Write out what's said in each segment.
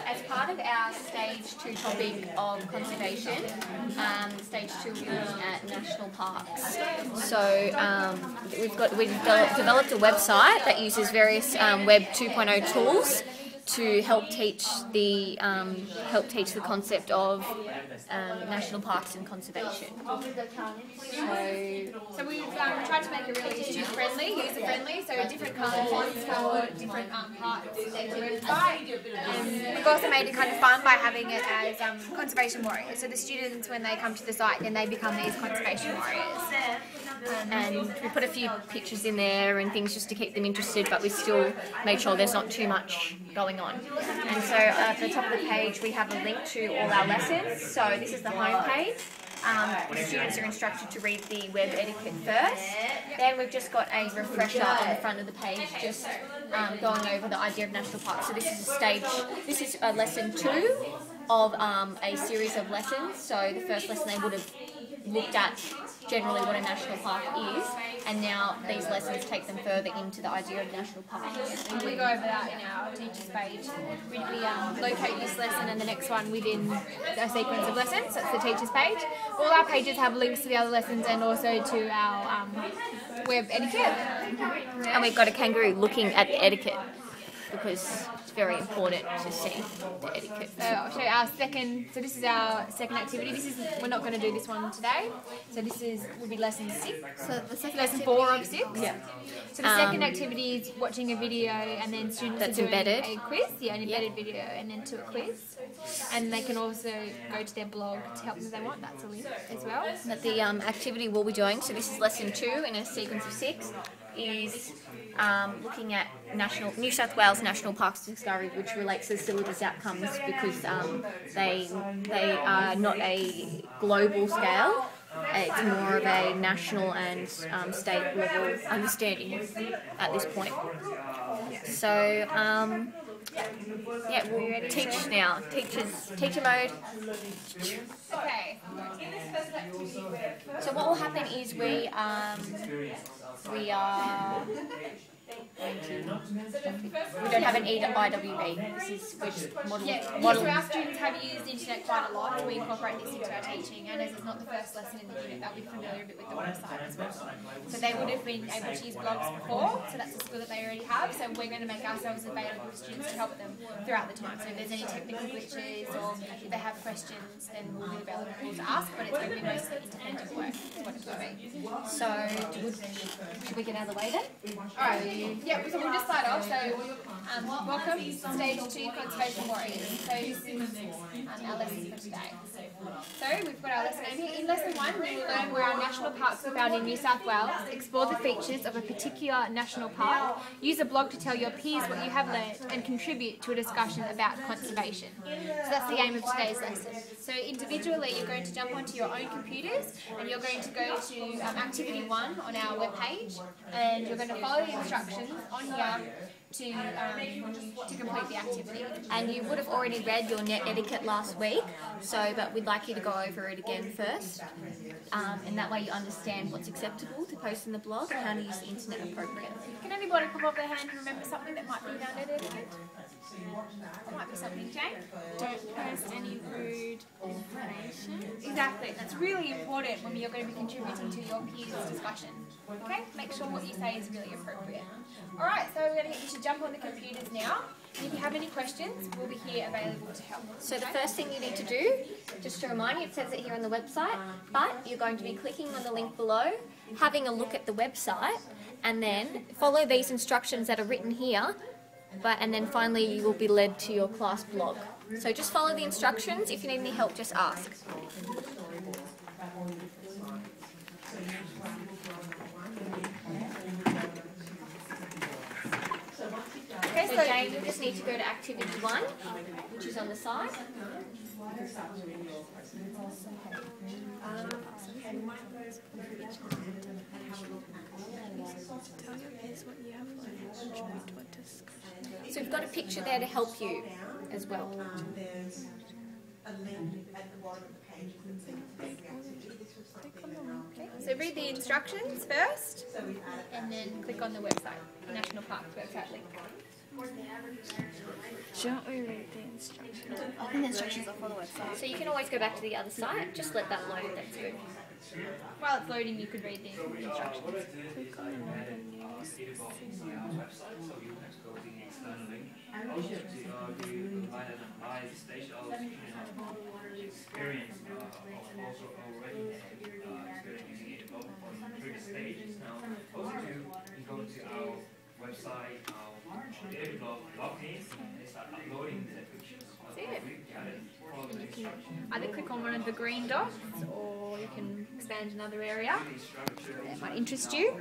As part of our stage 2 topic of conservation, stage 2 is looking at national parks. So we've developed a website that uses various Web 2.0 tools to help teach the concept of national parks and conservation. So we've tried to make it really student-friendly, user-friendly, so different colour fonts for different parts of the website. We've also made it kind of fun by having it as conservation warriors. So the students, when they come to the site, then they become these conservation warriors. And we put a few pictures in there and things just to keep them interested, but we still made sure there's not too much going on. And so at the top of the page we have a link to all our lessons. So this is the home page. The students are instructed to read the web etiquette first. Then we've just got a refresher on the front of the page, just going over the idea of national parks. So this is a lesson 2 of a series of lessons. So the first lesson they would have looked at generally what a national park is, and now these lessons take them further into the idea of national parks. And we go over that in our teachers page. We locate this lesson and the next one within a sequence of lessons. That's the teachers page. All our pages have links to the other lessons and also to our web etiquette. And we've got a kangaroo looking at the etiquette, because it's very important to see the etiquette. So I'll show you our second, so this is our second activity. We're not going to do this one today. So this will be lesson 6. So the second lesson 4 of 6. Yeah. So the second activity is watching a video and then students are doing embedded. A quiz. Yeah, an embedded video and then to a quiz. And they can also go to their blog to help them if they want. That's a link as well. But the activity we'll be doing, so this is lesson 2 in a sequence of 6, is looking at New South Wales National Parks Discovery, which relates to syllabus outcomes, because they are not a global scale. It's more of a national and state level understanding at this point. So yeah, we'll teach now. Teacher mode. Okay. So what will happen is we don't have an IWB. We're just modeling. So our students have used the internet quite a lot, and we incorporate this into our teaching. And as it's not the first lesson in the unit, they'll be familiar a bit with the website as well. So they would have been able to use blogs before, so that's a skill that they already have. So we're going to make ourselves available for students to help them throughout the time. So if there's any technical glitches or if they have questions, then we'll be available to ask. But it's going to be mostly independent work, is what it's going to be. So should we get out of the way then? Alright. Yeah, so we'll just start off. So, welcome to Stage 2 Conservation Warriors. So this is our lesson for today. So we've got our lesson over here. In lesson 1, we will learn where our national parks are found in New South Wales, explore the features of a particular national park, use a blog to tell your peers what you have learnt, and contribute to a discussion about conservation. So that's the aim of today's lesson. So individually, you're going to jump onto your own computers and you're going to go to activity 1 on our webpage, and you're going to follow the instructions on here to complete the activity. And you would have already read your net etiquette last week, but we'd like you to go over it again first, and that way you understand what's acceptable to post in the blog and how to use the internet appropriately. Can anybody pop up their hand and remember something that might be in our net etiquette? It might be something, Jane? Don't post any rude information. Exactly, that's really important when you're going to be contributing to your peers' discussion. Okay, make sure what you say is really appropriate. Alright, so we're going to get you to jump on the computers now. And if you have any questions, we'll be here available to help. So the first thing you need to do, just to remind you, it says it here on the website, but you're going to be clicking on the link below, having a look at the website, and then follow these instructions that are written here, and then finally you will be led to your class blog. So just follow the instructions. If you need any help, just ask. Okay, so Jane, you just need to go to activity 1, which is on the side. So we've got a picture there to help you as well. There's a link at the bottom of the page. Okay, so read the instructions first, and then click on the website, National Parks website link. Shouldn't we read the instructions. I think the instructions are for the website. So you can always go back to the other site, just let that load, that's good. While it's loading, you could read the instructions. Click on the news signal. Experience also already experiencing it on previous stages. Now, also you go to our website, our daily blog page, and start uploading the pictures. See it? Follow the instructions. Either click on one of the green dots, or you can expand another area that might interest you.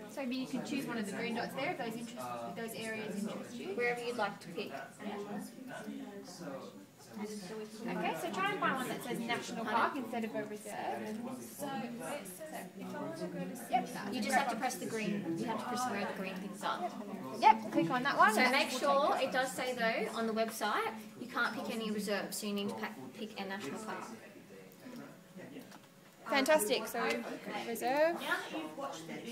So maybe you can choose one of the green dots there if those areas interest you. Wherever you'd like to pick. Okay, so try and find one that says National Park instead of a reserve. Yep, You just have to press the green, you have to press where the green things are. Yep, click on that one. So make sure, it does say though, on the website, you can't pick any reserves, so you need to pick a national park. Fantastic, so reserve.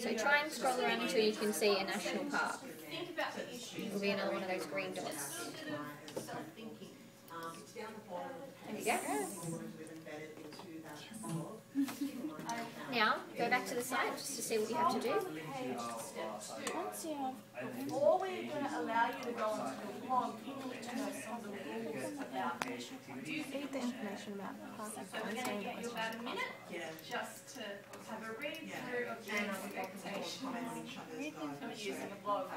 So try and scroll around until you can see a national park. It will be another one of those green dots. There you go. Now, go back to the site just to see what you have to do. Once you have Or we're going to allow you to go onto the blog, you need to know some of the rules about read the information about the park. So we're going to get you about a minute just to have a read through of your expectations of using a blog.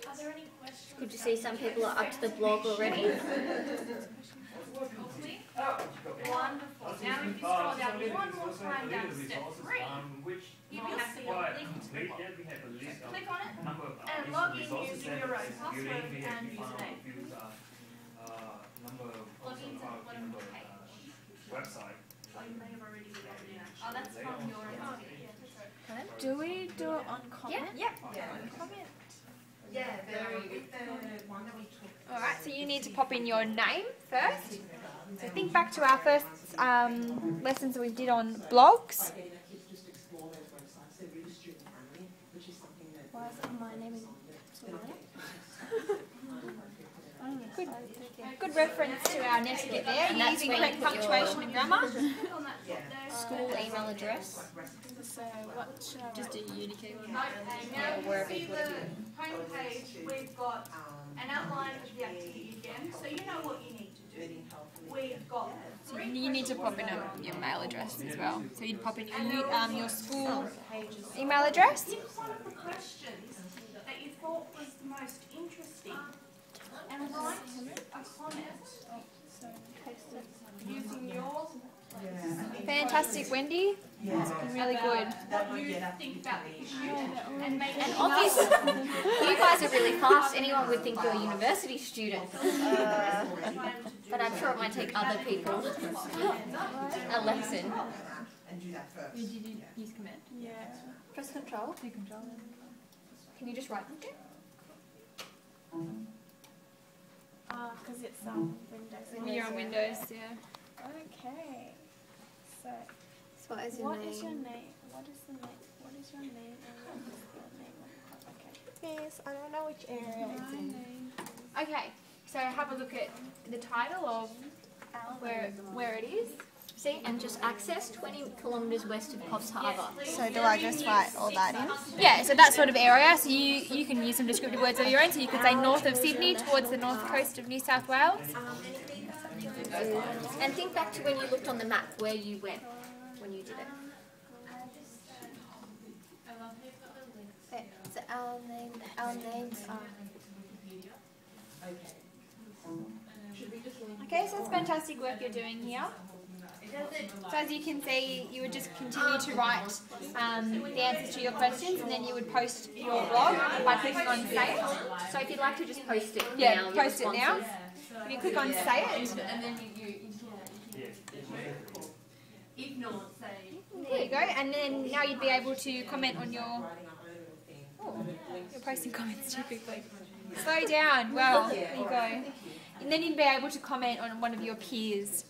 Are there any questions? Good to see some people are up to the blog already. Wonderful. Now if you scroll down one more time down to step 3, you can see a link to the blog. Click on it and log in using your own password and username. Log into the bottom of the page. Website. Oh, you may have already done it actually. Oh, that's from your own. Do we do it on comment? Yep. Comment. Yeah, the one that we took. Alright, so you need to pop in your name first. So think back to our first lessons that we did on blogs. Why is my name in Good reference to our netiquette there, And that's using where you correct put your- punctuation and grammar. School email address, So what should I just do Unicode? Okay, now or wherever you you see want to the do it. homepage, we've got an outline of the activity again, so you know what you need to do. We've got You need to pop in your mail address as well. So you'd pop in your school email address. pick one of the questions that you thought was the most interesting and write a comment using your Fantastic, Wendy. It's been really good. what you think about the issue and make And obviously, you guys are really fast. Anyone would think you're a university student. But I'm sure it might take other people a lesson. Did you use command? Yeah. Press control. Do control. Can you just write them down? Because it's Windows. You're on Windows, yeah. Okay. So So what is your what name? is your name? What is the name? What is your name? And what is the name of the club? Okay. Yes, I don't know which area it's in. Okay, so have a look at the title of where it is. See, and just access 20 kilometres west of Coffs Harbour. So do I just write all that in? Yeah, so that sort of area. So you can use some descriptive words of your own. So you could say north of Sydney towards the north coast of New South Wales. And think back to when you looked on the map where you went when you did it. So our names are. Okay, so it's fantastic work you're doing here. So as you can see, you would just continue to write the answers to your questions, and then you would post your blog by clicking on Say It. So if you'd like to just post it Yeah, now, your post it now. responses. If you click on Say It, there you go, and then now you'd be able to comment on your. Oh, you're posting comments too quickly. Slow down. Well, there you go. And then you'd be able to comment on one of your peers'